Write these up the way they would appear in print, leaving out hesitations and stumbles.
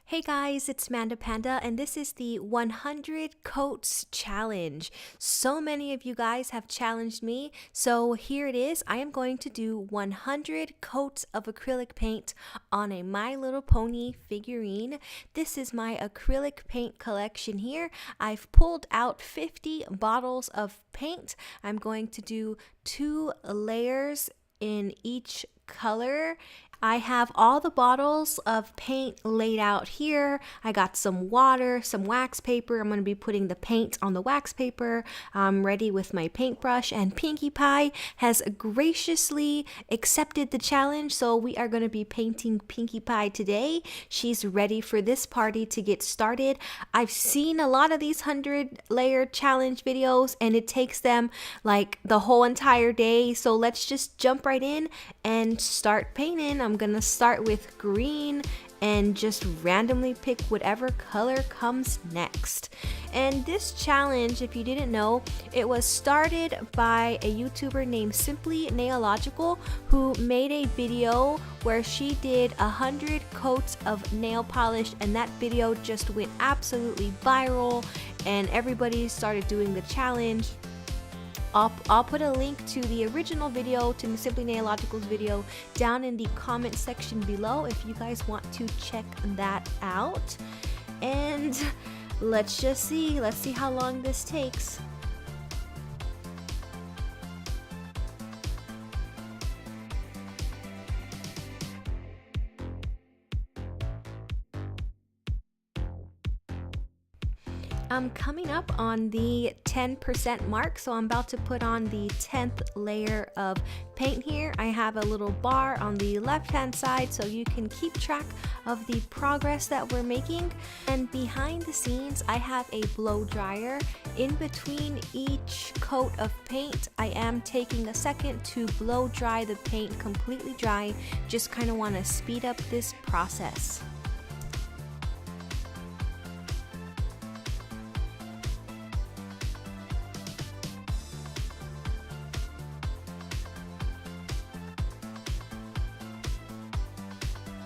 Hey guys, it's Manda Panda, and this is the 100 coats challenge. So many of you guys have challenged me, so here it is. I am going to do 100 coats of acrylic paint on a My Little Pony figurine. This is my acrylic paint collection here. I've pulled out 50 bottles of paint. I'm going to do 2 layers in each color. I have all the bottles of paint laid out here. I got some water, some wax paper. I'm going to be putting the paint on the wax paper. I'm ready with my paintbrush, and Pinkie Pie has graciously accepted the challenge, so we are going to be painting Pinkie Pie today. She's ready for this party to get started. I've seen a lot of these 100-layer challenge videos, and it takes them like the whole entire day, so let's just jump right in and start painting. I'm gonna start with green and just randomly pick whatever color comes next. And this challenge, if you didn't know, it was started by a YouTuber named Simply Nailogical, who made a video where she did 100 coats of nail polish, and that video just went absolutely viral and everybody started doing the challenge. I'll put a link to the original video, to Simply Nailogical's video, down in the comment section below if you guys want to check that out. And let's see how long this takes. I'm coming up on the 10% mark, so I'm about to put on the 10th layer of paint here. I have a little bar on the left hand side so you can keep track of the progress that we're making. And behind the scenes, I have a blow dryer. In between each coat of paint, I am taking a second to blow dry the paint completely dry. Just kind of want to speed up this process.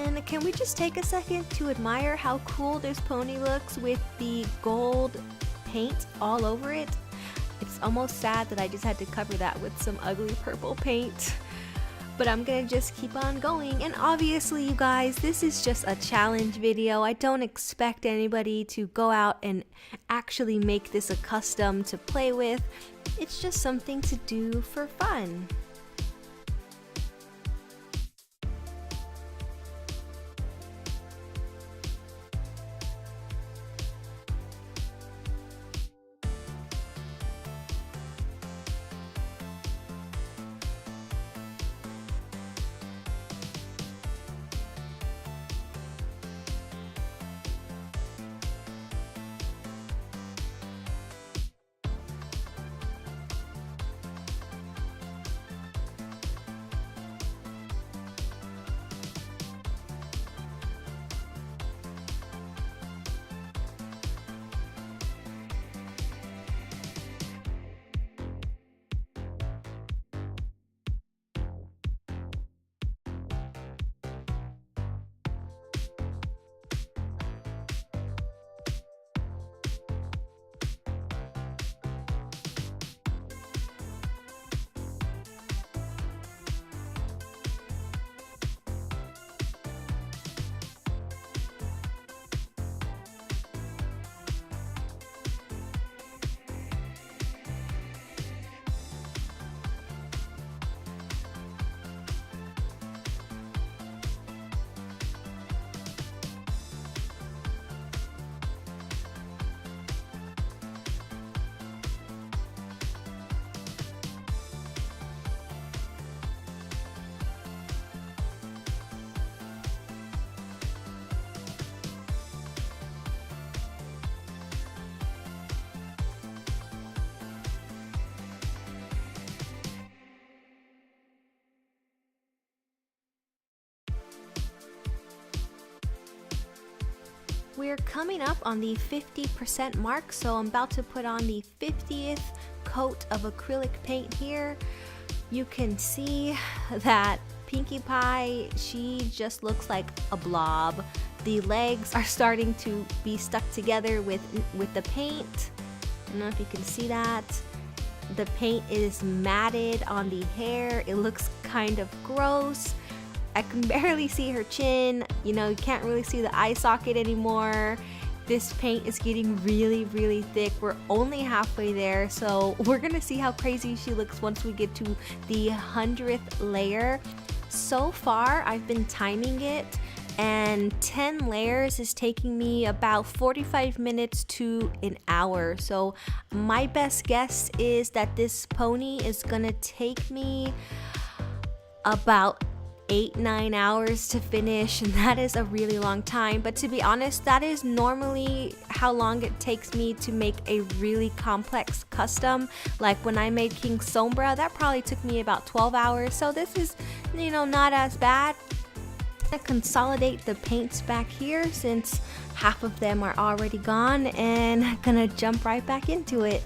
And can we just take a second to admire how cool this pony looks with the gold paint all over it? It's almost sad that I just had to cover that with some ugly purple paint. But I'm gonna just keep on going. And obviously, you guys, this is just a challenge video. I don't expect anybody to go out and actually make this a custom to play with. It's just something to do for fun. We're coming up on the 50% mark, so I'm about to put on the 50th coat of acrylic paint here. You can see that Pinkie Pie, she just looks like a blob. The legs are starting to be stuck together with the paint. I don't know if you can see that. The paint is matted on the hair. It looks kind of gross. I can barely see her chin. You know, you can't really see the eye socket anymore. This paint is getting really, really thick. We're only halfway there, so we're gonna see how crazy she looks once we get to the 100th layer. So far, I've been timing it, and 10 layers is taking me about 45 minutes to an hour. So my best guess is that this pony is gonna take me about 8-9 hours to finish, and that is a really long time. But to be honest, that is normally how long it takes me to make a really complex custom. Like when I made King Sombra, that probably took me about 12 hours. So this is, you know, not as bad. I'm gonna consolidate the paints back here since half of them are already gone, and I'm gonna jump right back into it.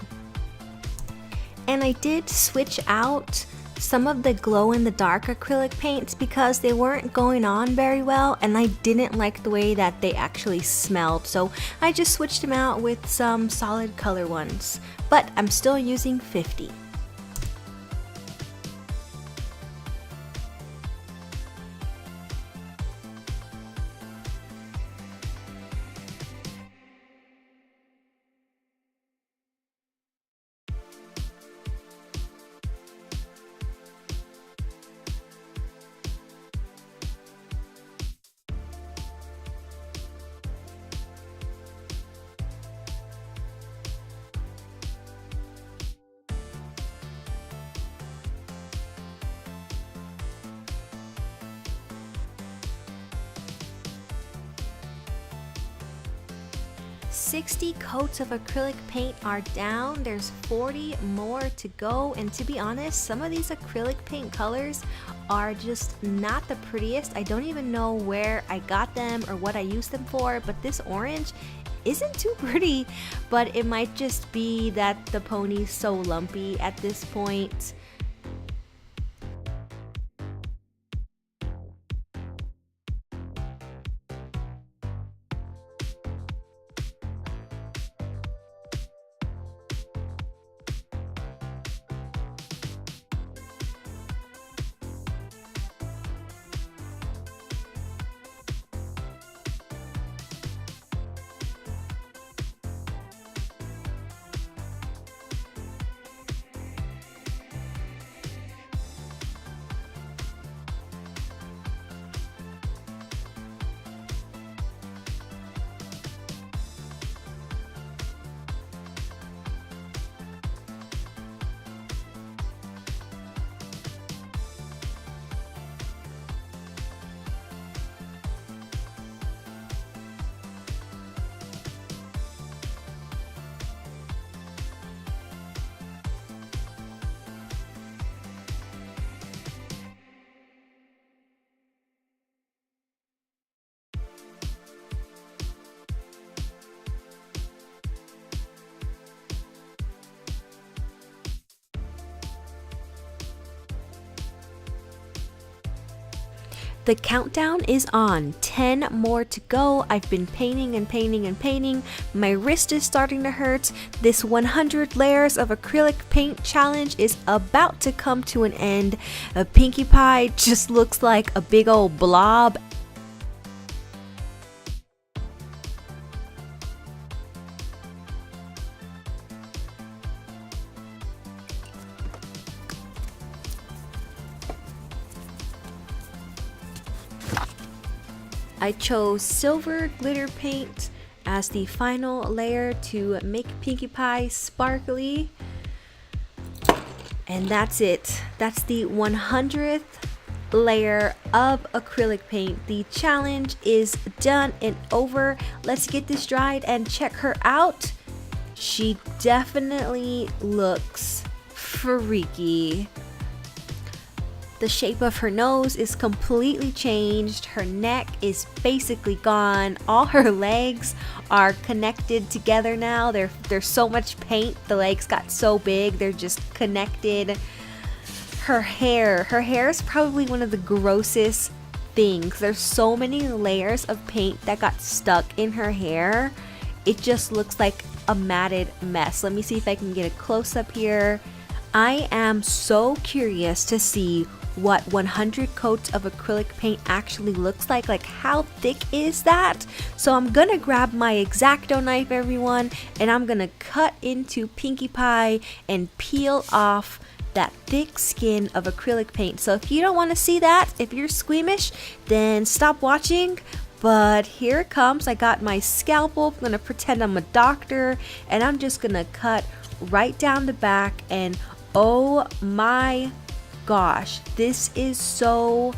And I did switch out some of the glow in the dark acrylic paints because they weren't going on very well, and I didn't like the way that they actually smelled, so I just switched them out with some solid color ones, but I'm still using 50. "60 coats of acrylic paint are down. There's 40 more to go, and to be honest, some of these acrylic paint colors are just not the prettiest. I don't even know where I got them or what I used them for, but this orange isn't too pretty. But it might just be that the pony's so lumpy at this point. The countdown is on. 10 more to go. I've been painting and painting and painting. My wrist is starting to hurt. This 100 layers of acrylic paint challenge is about to come to an end. A Pinkie Pie just looks like a big old blob. I chose silver glitter paint as the final layer to make Pinkie Pie sparkly. And that's it. That's the 100th layer of acrylic paint. The challenge is done and over. Let's get this dried and check her out. She definitely looks freaky. The shape of her nose is completely changed. Her neck is basically gone. All her legs are connected together now. There's so much paint. The legs got so big. They're just connected. Her hair is probably one of the grossest things. There's so many layers of paint that got stuck in her hair. It just looks like a matted mess. Let me see if I can get a close-up here. I am so curious to see what 100 coats of acrylic paint actually looks like. Like, how thick is that? So I'm gonna grab my X-Acto knife, everyone, and I'm gonna cut into Pinkie Pie and peel off that thick skin of acrylic paint. So if you don't want to see that, if you're squeamish, then stop watching. But here it comes. I got my scalpel. I'm gonna pretend I'm a doctor, and I'm just gonna cut right down the back. And oh my gosh, this is so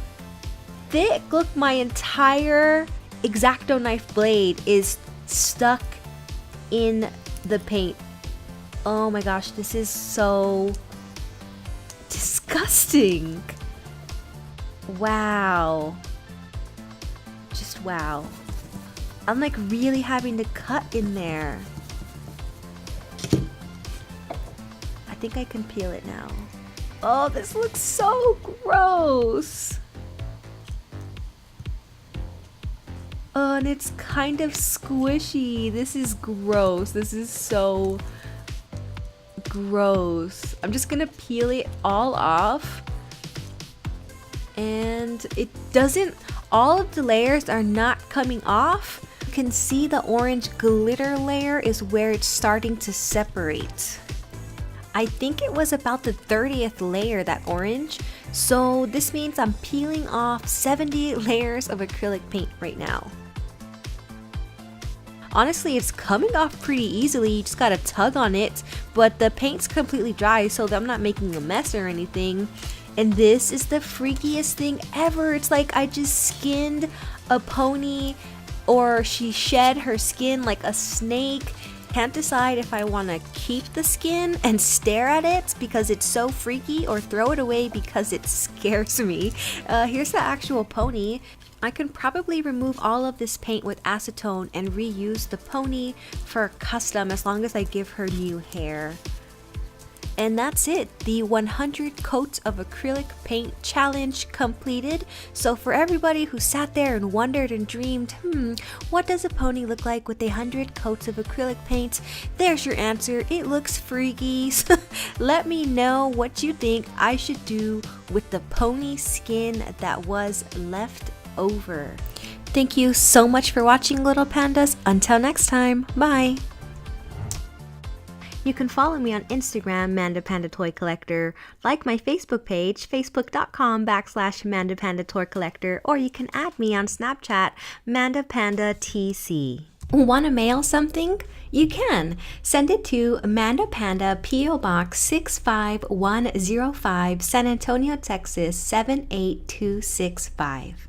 thick. Look, my entire X-Acto knife blade is stuck in the paint. Oh my gosh, this is so disgusting. Wow. Just wow. I'm like really having to cut in there. I think I can peel it now. Oh, this looks so gross. Oh, and it's kind of squishy. This is gross. This is so gross. I'm just gonna peel it all off. And it doesn't, all of the layers are not coming off. You can see the orange glitter layer is where it's starting to separate. I think it was about the 30th layer, that orange. So this means I'm peeling off 70 layers of acrylic paint right now. Honestly, it's coming off pretty easily. You just gotta tug on it, but the paint's completely dry, so I'm not making a mess or anything. And this is the freakiest thing ever. It's like I just skinned a pony, or she shed her skin like a snake. Can't decide if I want to keep the skin and stare at it because it's so freaky, or throw it away because it scares me. Here's the actual pony. I can probably remove all of this paint with acetone and reuse the pony for custom as long as I give her new hair. And that's it, the 100 coats of acrylic paint challenge completed. So for everybody who sat there and wondered and dreamed, what does a pony look like with 100 coats of acrylic paint? There's your answer. It looks freaky. Let me know what you think I should do with the pony skin that was left over. Thank you so much for watching, little pandas. Until next time, bye. You can follow me on Instagram, Manda Panda Toy Collector, like my Facebook page, facebook.com/Manda Panda Toy Collector, or you can add me on Snapchat, Manda Panda TC. Want to mail something? You can. Send it to Manda Panda, P.O. Box 65105, San Antonio, Texas 78265.